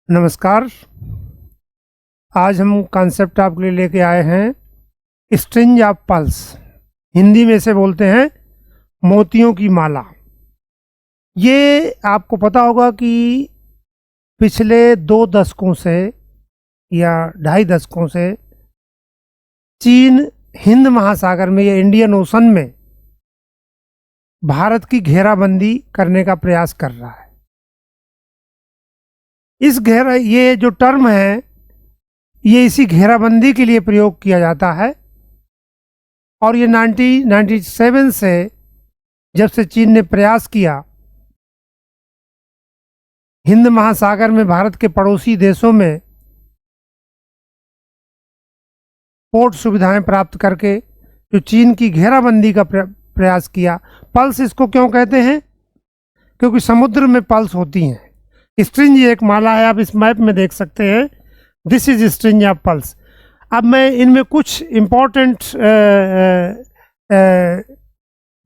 नमस्कार। आज हम कॉन्सेप्ट आपके लिए लेके आए हैं स्ट्रिंज ऑफ पल्स। हिंदी में से बोलते हैं मोतियों की माला। ये आपको पता होगा कि पिछले 2 दशकों से या 2.5 दशकों से चीन हिंद महासागर में या इंडियन ओशन में भारत की घेराबंदी करने का प्रयास कर रहा है। ये जो टर्म है ये इसी घेराबंदी के लिए प्रयोग किया जाता है और ये 1997 से जब से चीन ने प्रयास किया हिंद महासागर में भारत के पड़ोसी देशों में पोर्ट सुविधाएं प्राप्त करके जो चीन की घेराबंदी का प्रयास किया। पल्स इसको क्यों कहते हैं? क्योंकि समुद्र में पल्स होती हैं। स्ट्रिंज एक माला है, आप इस मैप में देख सकते हैं। This is strings of pulse. अब मैं इनमें कुछ इम्पोर्टेंट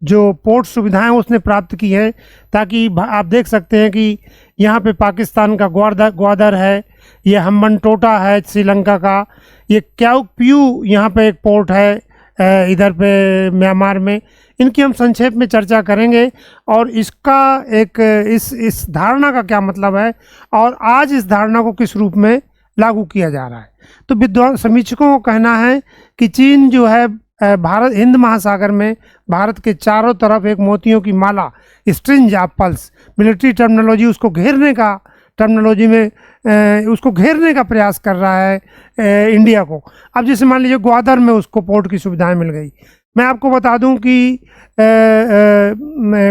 जो पोर्ट सुविधाएं उसने प्राप्त की हैं, ताकि आप देख सकते हैं कि यहाँ पे पाकिस्तान का ग्वादर है, ये हम्बनटोटा है श्रीलंका का, ये क्याउकपियू यहाँ पे एक पोर्ट है इधर पे म्यांमार में। इनकी हम संक्षेप में चर्चा करेंगे और इसका एक इस धारणा का क्या मतलब है और आज इस धारणा को किस रूप में लागू किया जा रहा है। तो विद्वान समीक्षकों को कहना है कि चीन जो है भारत हिंद महासागर में भारत के चारों तरफ एक मोतियों की माला स्ट्रिंज ऑफ पल्स, मिलिट्री टर्मिनोलॉजी उसको घेरने का टर्मिनोलॉजी में उसको घेरने का प्रयास कर रहा है इंडिया को। अब जैसे मान लीजिए ग्वादर में उसको पोर्ट की सुविधाएं मिल गई। मैं आपको बता दूं कि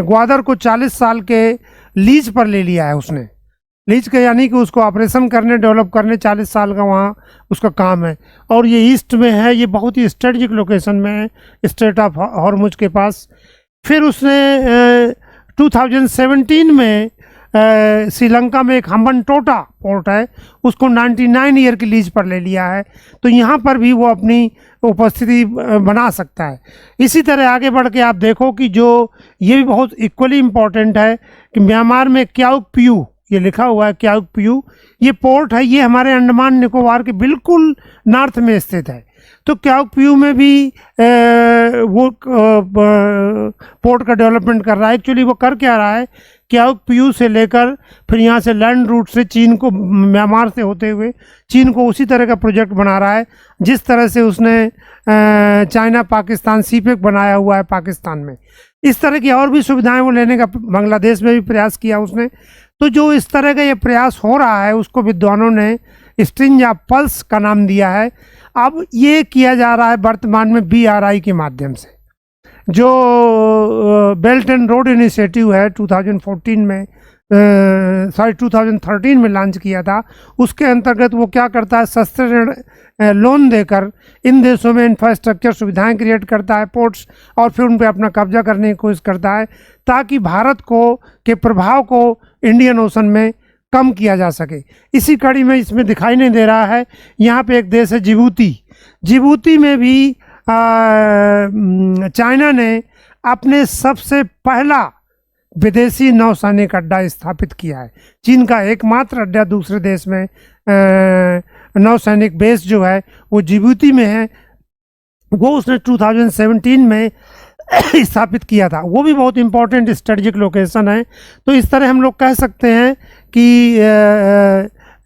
ग्वादर को 40 साल के लीज पर ले लिया है उसने। लीज के यानी कि उसको ऑपरेशन करने डेवलप करने 40 साल का वहाँ उसका काम है और ये ईस्ट में है, ये बहुत ही स्ट्रेटजिक लोकेशन में है, स्ट्रेट ऑफ हॉर्मुज के पास। फिर उसने 2017 में श्रीलंका में एक हम्बनटोटा पोर्ट है, उसको 99 ईयर की लीज पर ले लिया है। तो यहाँ पर भी वो अपनी उपस्थिति बना सकता है। इसी तरह आगे बढ़ के आप देखो कि जो ये भी बहुत इक्वली इम्पॉर्टेंट है कि म्यांमार में क्याउकपियू, ये लिखा हुआ है क्याउकपियू, ये पोर्ट है, ये हमारे अंडमान निकोबार के बिल्कुल नॉर्थ में स्थित है। तो क्याउकपियू में भी वो पोर्ट का डेवलपमेंट कर रहा है। एक्चुअली वो कर क्या रहा है, क्याउकपियू से लेकर फिर यहाँ से लैंड रूट से चीन को, म्यांमार से होते हुए चीन को उसी तरह का प्रोजेक्ट बना रहा है जिस तरह से उसने चाइना पाकिस्तान सीपेक बनाया हुआ है पाकिस्तान में। इस तरह की और भी सुविधाएं वो लेने का बांग्लादेश में भी प्रयास किया उसने। तो जो इस तरह का ये प्रयास हो रहा है उसको विद्वानों ने स्ट्रिंज ऑफ पल्स का नाम दिया है। अब ये किया जा रहा है वर्तमान में BRI के माध्यम से, जो बेल्ट एंड रोड इनिशिएटिव है 2013 में लॉन्च किया था। उसके अंतर्गत वो क्या करता है, सस्ते ऋण लोन देकर इन देशों में इंफ्रास्ट्रक्चर सुविधाएं क्रिएट करता है, पोर्ट्स, और फिर उन पर अपना कब्जा करने की कोशिश करता है ताकि भारत के प्रभाव को इंडियन ओशन में कम किया जा सके। इसी कड़ी में इसमें दिखाई नहीं दे रहा है, यहाँ पे एक देश है जिबूती में भी चाइना ने अपने सबसे पहला विदेशी नौसैनिक अड्डा स्थापित किया है। चीन का एकमात्र अड्डा दूसरे देश में नौसैनिक बेस जो है वो जिबूती में है, वो उसने 2017 में स्थापित किया था। वो भी बहुत इंपॉर्टेंट स्ट्रेटजिक लोकेशन है। तो इस तरह हम लोग कह सकते हैं कि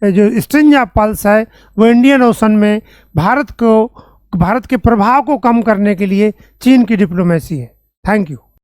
जो स्ट्रिंज ऑफ पल्स है वो इंडियन ओशन में भारत के प्रभाव को कम करने के लिए चीन की डिप्लोमेसी है। Thank you.